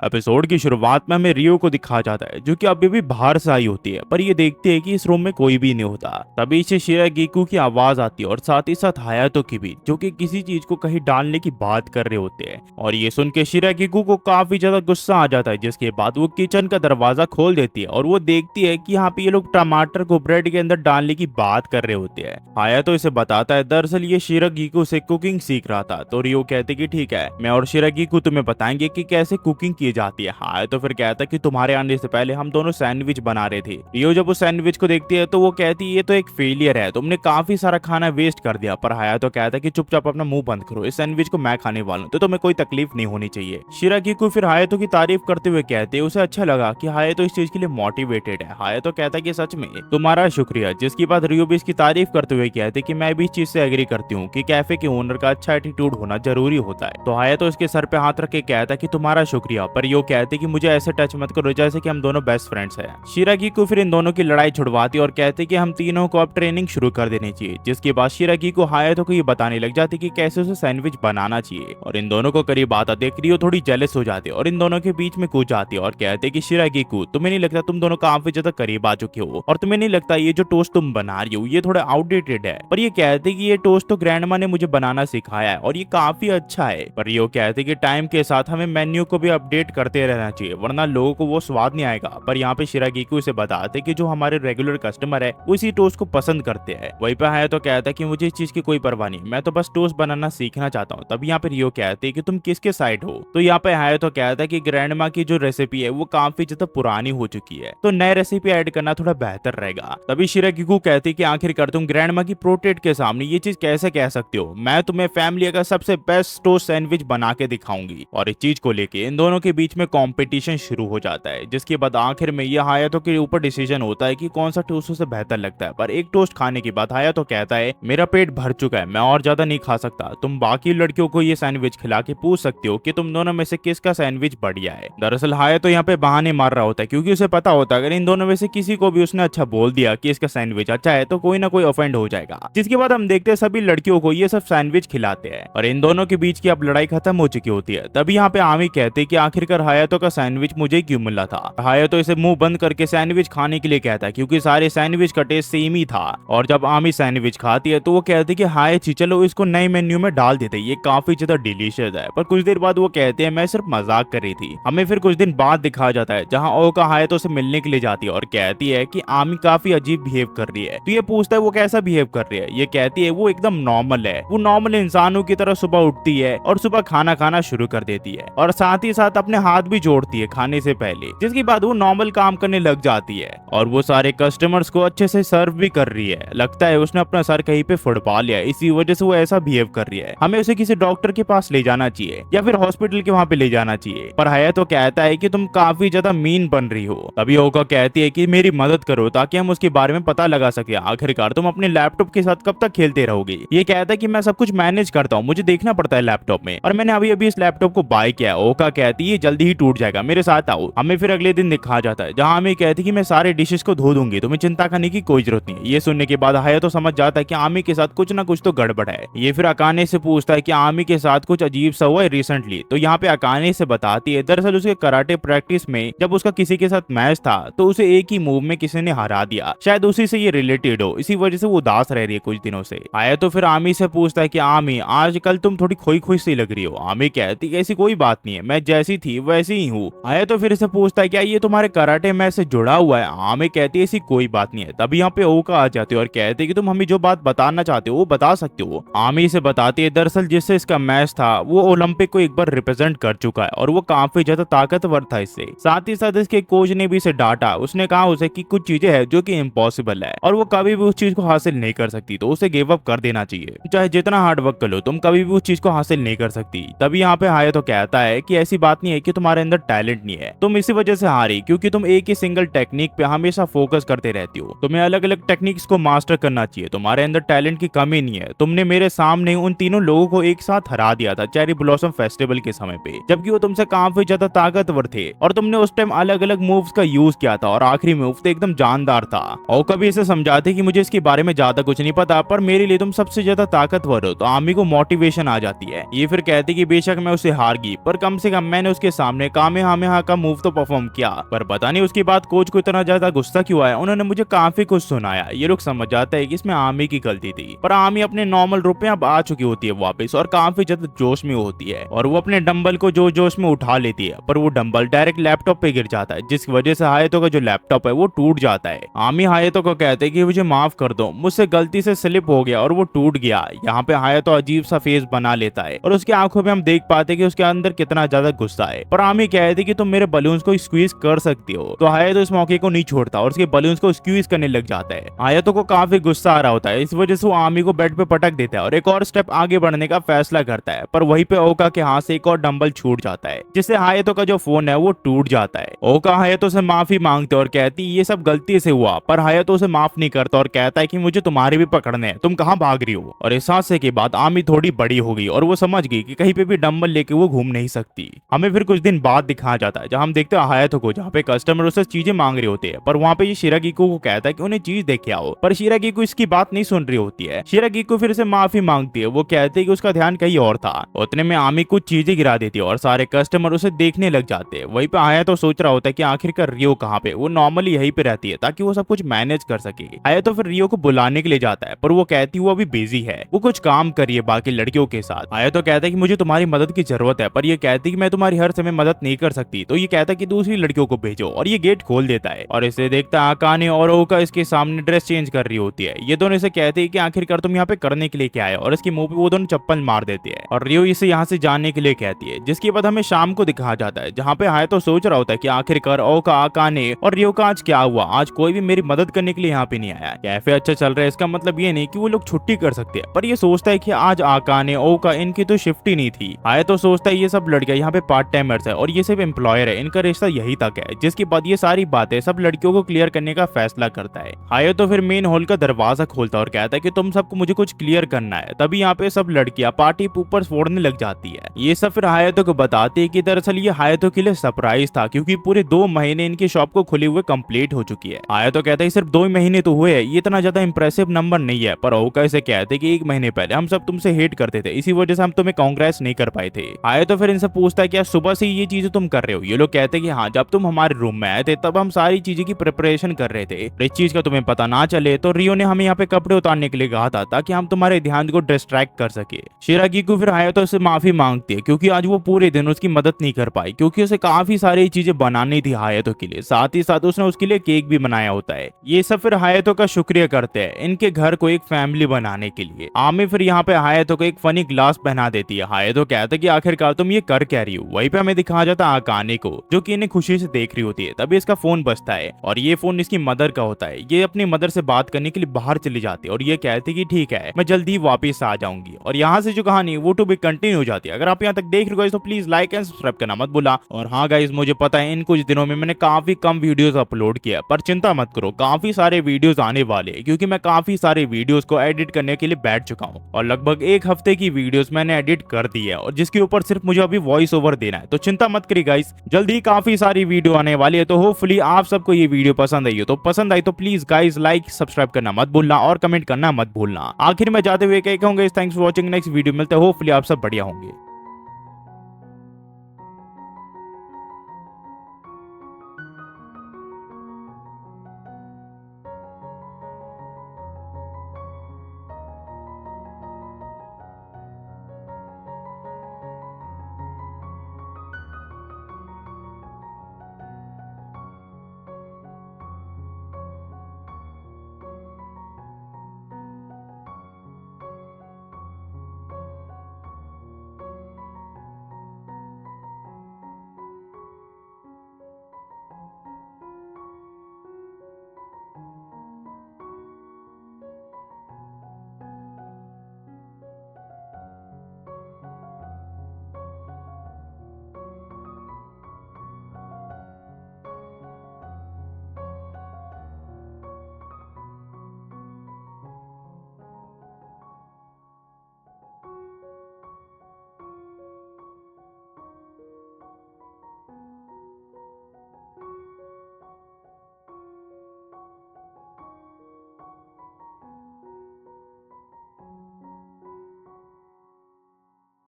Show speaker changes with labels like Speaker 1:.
Speaker 1: Episode की शुरुआत में हमें रियो को दिखाया जाता है जो कि अभी भी बाहर से आई होती है, पर ये देखती है कि इस रूम में कोई भी नहीं होता। तभी से शिरागीकू की आवाज आती है और साथ ही साथ हायातो की भी, जो कि किसी चीज को कहीं डालने की बात कर रहे होते हैं। और ये सुन के शिरागीकू को काफी ज्यादा गुस्सा आ जाता है, जिसके बाद वो किचन का दरवाजा खोल देती है और वो देखती है कि यहाँ पे ये लोग टमाटर को ब्रेड के अंदर डालने की बात कर रहे होते हैं। हायातो इसे बताता है दरअसल ये शिरागीकू से कुकिंग सीख रहा था। तो रियो कहते कि ठीक है, मैं और शिरागीकू तुम्हें बताएंगे कि कैसे कुकिंग की जाती है। हायातो फिर कहता है कि तुम्हारे आने से पहले हम दोनों सैंडविच बना रहे थे। रियो जब उस सैंडविच को देखती है तो वो कहती है ये तो एक फेलियर है, तुमने काफी सारा खाना वेस्ट कर दिया। पर हायातो कहता है कि चुपचाप अपना मुंह बंद करो, इस सैंडविच को मैं खाने वाला हूं तो तुम्हें कोई तकलीफ नहीं होनी चाहिए। शिरागीकू फिर हायातो की तारीफ करते हुए कहते हैं उसे अच्छा लगा कि हायातो इस चीज के लिए मोटिवेटेड है। हायातो कहता है कि सच में तुम्हारा शुक्रिया। जिसके बाद रियो भी इसकी तारीफ करते हुए कहते हैं कि मैं भी इस चीज से एग्री करती हूँ कि कैफे के ओनर का अच्छा एटीट्यूड होना जरूरी होता है। तो हायातो इसके सर पे हाथ रख के कहता है कि तुम्हारा शुक्रिया। पर यो कहते कि मुझे ऐसे टच मत करो जैसे कि हम दोनों बेस्ट फ्रेंड्स हैं। शिरागीकू फिर इन दोनों की लड़ाई छुड़वाती और कहते कि हम तीनों को अब ट्रेनिंग शुरू कर देनी चाहिए। जिसके बाद शिरागीकू हायातो को ये बताने लग जाती कि कैसे उसे सैंडविच बनाना चाहिए। और इन दोनों को करीब आता देख रियो थोड़ी जेलस हो जाती है और इन दोनों के बीच में कूद जाती है और कहते कि शिरागीकू तुम्हें नहीं लगता तुम दोनों काफी ज्यादा करीब आ चुके हो, और तुम्हें नहीं लगता ये जो टोस्ट तुम बना रही हो ये थोड़ा आउटडेटेड है। पर ये कहते कि ये टोस्ट तो ग्रैंडमा ने मुझे बनाना सिखाया है और ये काफी अच्छा है। पर रियो कहते कि टाइम के साथ हमें मेन्यू को भी अपडेट करते रहना चाहिए वरना लोगों को वो स्वाद नहीं आएगा। पर यहाँ पे शिरागीकू से बताते कि जो हमारे रेगुलर कस्टमर है वो इसी टोस्ट को पसंद करते हैं। वहीं पे हायातो कहता है कि मुझे इस चीज की कोई परवाह नहीं, मैं तो बस टोस्ट बनाना सीखना चाहता हूँ। तब यहाँ पे रियो कहते हैं कि तुम किसके साइड हो। तो यहाँ पे हायातो कहता है कि ग्रैंडमा की जो रेसिपी है वो काफी ज्यादा पुरानी हो चुकी है, तो नए रेसिपी ऐड करना थोड़ा बेहतर रहेगा। तभी शिरागीकू कहती है कि आखिरकार तुम ग्रैंडमा की प्रोटेट के सामने ये चीज कैसे कह सकते हो, मैं तुम्हें फैमिली का सबसे बेस्ट टोस्ट सैंडविच बना के दिखाऊंगी। और इस चीज को लेके इन दोनों के बीच में कंपटीशन शुरू हो जाता है, जिसके बाद आखिर में यह हायातो के ऊपर डिसीजन होता है कि कौन सा टोस्ट उसे बेहतर लगता है। पर एक टोस्ट खाने के बाद हायातो कहता है मेरा पेट भर चुका है, मैं और ज्यादा नहीं खा सकता। तुम बाकी लड़कियों को ये सैंडविच खिला के पूछ सकते हो कि तुम दोनों में से किसका सैंडविच बढ़िया है। दरअसल हायातो यहाँ पे बहाने मार रहा होता है क्योंकि उसे पता होता है अगर इन दोनों में से किसी को भी उसने अच्छा बोल दिया कि इसका सैंडविच अच्छा है तो कोई ना कोई ऑफेंड हो जाएगा। जिसके बाद हम देखते हैं सभी लड़कियों को ये सब सैंडविच खिलाते हैं और इन दोनों के बीच की अब लड़ाई खत्म हो चुकी होती है। तभी यहाँ पे आमी कहते कि आखिरकार हायातो का सैंडविच मुझे क्यों मिला था। हायातो इसे मुंह बंद करके सैंडविच खाने के लिए कहता है क्योंकि सारे सैंडविच का टेस्ट सेम ही था। और जब आमी सैंडविच खाती है तो वो कहती कि हाय जी चलो इसको नए मेन्यू में डाल देते, ये काफी ज्यादा डिलीशियस है। पर कुछ देर बाद वो कहते हैं मैं सिर्फ मजाक कर रही थी। हमें फिर कुछ दिन बाद दिखाया जाता है जहाँ ओका हायातो से मिलने के लिए जाती है और कहती है कि आमी काफी अजीब बिहेव कर रही है। तो ये पूछता है वो कैसा बिहेव कर रही है। ये कहती है वो एकदम नॉर्मल है, वो नॉर्मल इंसानों की तरह सुबह उठती है और सुबह खाना खाना शुरू कर देती है और साथ ही साथ अपने हाथ भी जोड़ती है खाने से पहले। जिसके बाद वो नॉर्मल काम करने लग जाती है और वो सारे कस्टमर्स को अच्छे से सर्व भी कर रही है। लगता है उसने अपना सर कहीं पे फुड़पा लिया, इसी वजह से वो ऐसा बिहेव कर रही है। हमें उसे किसी डॉक्टर के पास ले जाना चाहिए या फिर हॉस्पिटल के वहाँ पे ले जाना चाहिए। पर हायातो कहता है कि तुम काफी ज्यादा मीन बन रही हो। तभी ओका कहती है कि मेरी मदद करो ताकि हम उसके बारे में पता लगा सके। आखिरकार तुम अपने लैपटॉप के साथ कब तक खेलते रहोगे। ये कहता है कि मैं सब कुछ मैनेज करता हूँ, मुझे देखना पड़ता है लैपटॉप में, और मैंने अभी अभी इस लैपटॉप को बाय किया। ओका कहती है जल्दी ही टूट जाएगा, मेरे साथ आओ। हमें फिर अगले दिन दिखाया जाता है जहाँ हमें कहती कि मैं सारे डिशेस को धो दूंगी, तुम्हें चिंता करने की कोई जरूरत नहीं। ये सुनने के बाद हायातो समझ जाता है कि आमी के साथ कुछ ना कुछ तो गड़बड़ है। ये फिर अकाने से पूछता है कि आमी के साथ कुछ अजीब सा हुआ है रिसेंटली। तो यहाँ पे अकाने से बताती है दरअसल उसके कराटे प्रैक्टिस में जब उसका किसी के साथ मैच था तो उसे एक ही मूव में किसी ने हरा दिया, शायद उसी से ये रिलेटेड हो, इसी वजह से वो उदास रह रही है कुछ दिनों से। हायातो फिर आमी से पूछता है कि आमी आजकल तुम थोड़ी खोई खोई सी लग रही हो। आमी कहती है ऐसी कोई बात नहीं है, मैं जैसी थी वैसी ही हूँ। हायातो फिर से पूछता है क्या ये तुम्हारे कराटे मैच से जुड़ा हुआ है। आमी कहती है ऐसी कोई बात नहीं है। तभी यहाँ पे ओका आ जाते हो और कहते कि तुम हमें जो बात बताना चाहते हो वो बता सकते हो। आमी से बताती है दरअसल जिससे इसका मैच था वो ओलंपिक को एक बार रिप्रेजेंट कर चुका है और वो काफी ज्यादा ताकतवर था इससे। साथ ही साथ इसके कोच ने भी इसे डांटा, उसने कहा उसे कि कुछ चीजें हैं जो कि इम्पॉसिबल है और वो कभी भी उस चीज को हासिल नहीं कर सकती, तो उसे गिव अप कर देना चाहिए। चाहे जितना हार्ड वर्क कर लो तुम कभी भी उस चीज को हासिल नहीं कर सकती। तभी यहाँ पे हायातो कहता है कि ऐसी बात नहीं है कि तुम्हारे अंदर टैलेंट नहीं है, तुम इसी वजह से हारी क्योंकि तुम एक ही सिंगल टेक्निक पे हमेशा फोकस करते रहती हो। तुम्हें अलग अलग टेक्निक्स को मास्टर करना चाहिए, तुम्हारे अंदर टैलेंट की कमी नहीं है। तुमने मेरे सामने उन तीनों लोगों को एक साथ हरा दिया था चेरी ब्लॉसम फेस्टिवल के समय पे, जबकि वो तुमसे काफी ज्यादा ताकतवर थे और तुमने उस टाइम अलग अलग मूव्स का यूज किया था और आखिरी मूव तो एकदम जानदार था। और कभी इसे समझाते कि मुझे इसके बारे में ज्यादा कुछ नहीं पता पर मेरे लिए तुम सबसे ज्यादा ताकतवर हो, तो आमी को मोटिवेशन आ जाती है। ये फिर कहती कि बेशक मैं उसे हार गई पर कम से कम मैंने उसके के सामने कामेहामेहा का मूव तो परफॉर्म किया, पर पता नहीं उसके बाद कोच को इतना ज्यादा गुस्सा क्यों आया। उन्होंने मुझे काफी कुछ सुनाया। ये लोग समझ जाते हैं कि इसमें आमी की गलती थी, पर आमी अपने नॉर्मल रूप में अब आ चुकी होती है वापस और काफी ज्यादा जोश में होती है और वो अपने डंबल को जो जोश में उठा लेती है, पर वो डंबल डायरेक्ट लैपटॉप पे गिर जाता है, जिस वजह से हायतो का जो लैपटॉप है वो टूट जाता है। आमी हायतो को कहते हैं कि मुझे माफ कर दो, मुझसे गलती से स्लिप हो गया और वो टूट गया। यहाँ पे हायतो अजीब सा फेस बना लेता है और उसकी आंखों में हम देख पाते कि उसके अंदर कितना ज्यादा गुस्सा है। पर आमी कहती कि तुम मेरे बलून्स को स्क्वीज कर सकती हो, तो हायतो इस मौके को नहीं छोड़ता और उसके बलून्स को स्क्वीज करने लग जाता है। हायतो को काफी गुस्सा आ रहा होता है, इस वजह से वो आमी को बेड पे पटक देता है और एक और स्टेप आगे बढ़ने का फैसला करता है, पर वहीं पे ओका के हाथ से एक और डंबल छूट जाता है, जिससे हायतो का जो फोन है वो टूट जाता है। ओका हायतो से माफी मांगते और कहती ये सब गलती से हुआ, पर हायतो उसे माफ नहीं करता और कहता है कि मुझे तुम्हारे भी पकड़ने हैं, तुम कहाँ भाग रही हो। और इस हादसे के बाद आमी थोड़ी बड़ी हो गई और वो समझ गई कि कहीं पे भी डंबल लेके वो घूम नहीं सकती। हमें फिर कुछ दिन बाद दिखाया जाता है जहाँ हम देखते हैं हायतो को, जहाँ पे कस्टमर उससे चीजें मांग रहे होते हैं, पर वहाँ पे ये शिरागिको को कहता है कि उन्हें चीज दे के आओ, पर शिरागिको इसकी बात नहीं सुन रही होती है। शिरागिको फिर से माफी मांगती है, वो कहती है कि उसका ध्यान कहीं और था। उतने में आमी कुछ चीजें गिरा देती है और सारे कस्टमर उसे देखने लग जाते हैं। वहीं पे हायतो सोच रहा होता है कि आखिरकार रियो कहाँ पे, वो नॉर्मली यहीं पे रहती है ताकि वो सब कुछ मैनेज कर सके। हायतो फिर रियो को बुलाने के लिए जाता है, पर वो कहती है वो अभी बिजी है, वो कुछ काम करिए बाकी लड़कियों के साथ। हायतो कहता है कि मुझे तुम्हारी मदद की जरूरत है, पर ये कहती है कि मैं तुम्हारी हर समय मदद नहीं कर सकती, तो ये कहता है कि दूसरी लड़कियों को भेजो और ये गेट खोल देता है और इसे देखता है आकाने और ओका इसके सामने ड्रेस चेंज कर रही होती है। ये दोनों इसे कहते हैं कि आखिरकार तुम यहाँ पे करने के लिए क्या है, और इसके मुंह पे वो दोनों चप्पल मार देते हैं और रियो इसे यहाँ से जाने के लिए कहती है। जिसके बाद हमें शाम को दिखाया जाता है जहाँ पे हायतो सोच रहा होता है कि आखिरकार ओका, आकाने और रियो का आज क्या हुआ, आज कोई भी मेरी मदद करने के लिए यहाँ पे नहीं आया। कैफे अच्छा चल रहा है, इसका मतलब ये नहीं कि वो लोग छुट्टी कर सकते हैं, पर ये सोचता है कि आज आकाने, ओका इनकी तो शिफ्ट ही नहीं थी। हायतो सोचता है ये सब लड़कियां यहाँ पे पार्ट टाइमर्स है और ये सिर्फ एम्प्लॉयर है, इनका रिश्ता यही तक है। जिसके बाद ये सारी बातें सब लड़कियों को क्लियर करने का फैसला करता है। हायतो फिर मेन हॉल का दरवाजा खोलता है और कहता है कि तुम सबको मुझे कुछ क्लियर करना है। तभी यहाँ पे सब लड़कियां पार्टी ऊपर फोड़ने लग जाती है। ये सब फिर हायतो को बताती है कि दरअसल ये हायतो के लिए सरप्राइज था, क्योंकि पूरे 2 महीने इनकी शॉप को खुले हुए कंप्लीट हो चुकी है। हायतो कहता है सिर्फ 2 महीने तो हुए हैं, ये इतना ज्यादा इंप्रेसिव नंबर नहीं है। पर ओका इसे कहते कि 1 महीने पहले हम सब तुमसे हेट करते थे, इसी वजह से हम तुम्हें कांग्रेस नहीं कर पाए थे। हायतो फिर इनसे पूछता है कि सुबह से ये चीजें तुम कर रहे हो। ये लोग कहते हैं कि हाँ, जब तुम हमारे रूम में आए थे तब हम सारी चीजें की प्रिपरेशन कर रहे थे, इस चीज का तुम्हें पता ना चले तो रियो ने हमें यहाँ पे कपड़े उतारने के लिए कहा था ताकि हम तुम्हारे ध्यान को डिस्ट्रैक्ट कर सके। शिरागिको फिर हायतो से माफी मांगती है क्योंकि आज वो पूरे दिन उसकी मदद नहीं कर पाई, क्योंकि उसे काफी सारी चीजें बनानी थी हायतो के लिए, साथ ही साथ उसने उसके लिए केक भी बनाया होता है। ये सब फिर हायतो का शुक्रिया करते हैं इनके घर को एक फैमिली बनाने के लिए। आमी फिर यहाँ पे हायतो को एक फनी ग्लास पहना देती है। हायतो कहता है कि आखिरकार तुम ये कर क्या रही हो। वहीं पे हमें दिखाया जाता है आकाने को, जो कि इन्हें खुशी से देख रही होती है। तभी इसका फोन बजता है और ये फोन इसकी मदर का होता है। ये अपनी मदर से बात करने के लिए बाहर चली जाती है और ये कहती है कि ठीक है, मैं जल्दी वापस आ जाऊंगी। और यहाँ से जो कहानी वो टू बी कंटिन्यू हो जाती है। अगर आप यहाँ तक देख रहे हो तो प्लीज लाइक एंड सब्सक्राइब करना मत भूलना। और हाँ गाइस, मुझे पता है इन कुछ दिनों में मैंने काफी कम वीडियोस अपलोड किया, पर चिंता मत करो, काफी सारे वीडियोस आने वाले हैं, क्योंकि मैं काफी सारे वीडियोस को एडिट करने के लिए बैठ चुका हूँ और लगभग 1 हफ्ते की वीडियोस मैंने एडिट कर दी है और जिसके ऊपर सिर्फ मुझे अभी वॉइस ओवर देना है। तो चिंता मत करिए गाइस, जल्दी काफी सारी वीडियो आने वाली है। तो होपफुली आप सबको ये वीडियो पसंद आई हो, तो पसंद आई तो प्लीज गाइस लाइक सब्सक्राइब करना मत भूलना और कमेंट करना मत भूलना। आखिर में जाते हुए क्या कहूंगा, thanks for watching, next video मिलते हैं, होपफुली आप सब बढ़िया होंगे।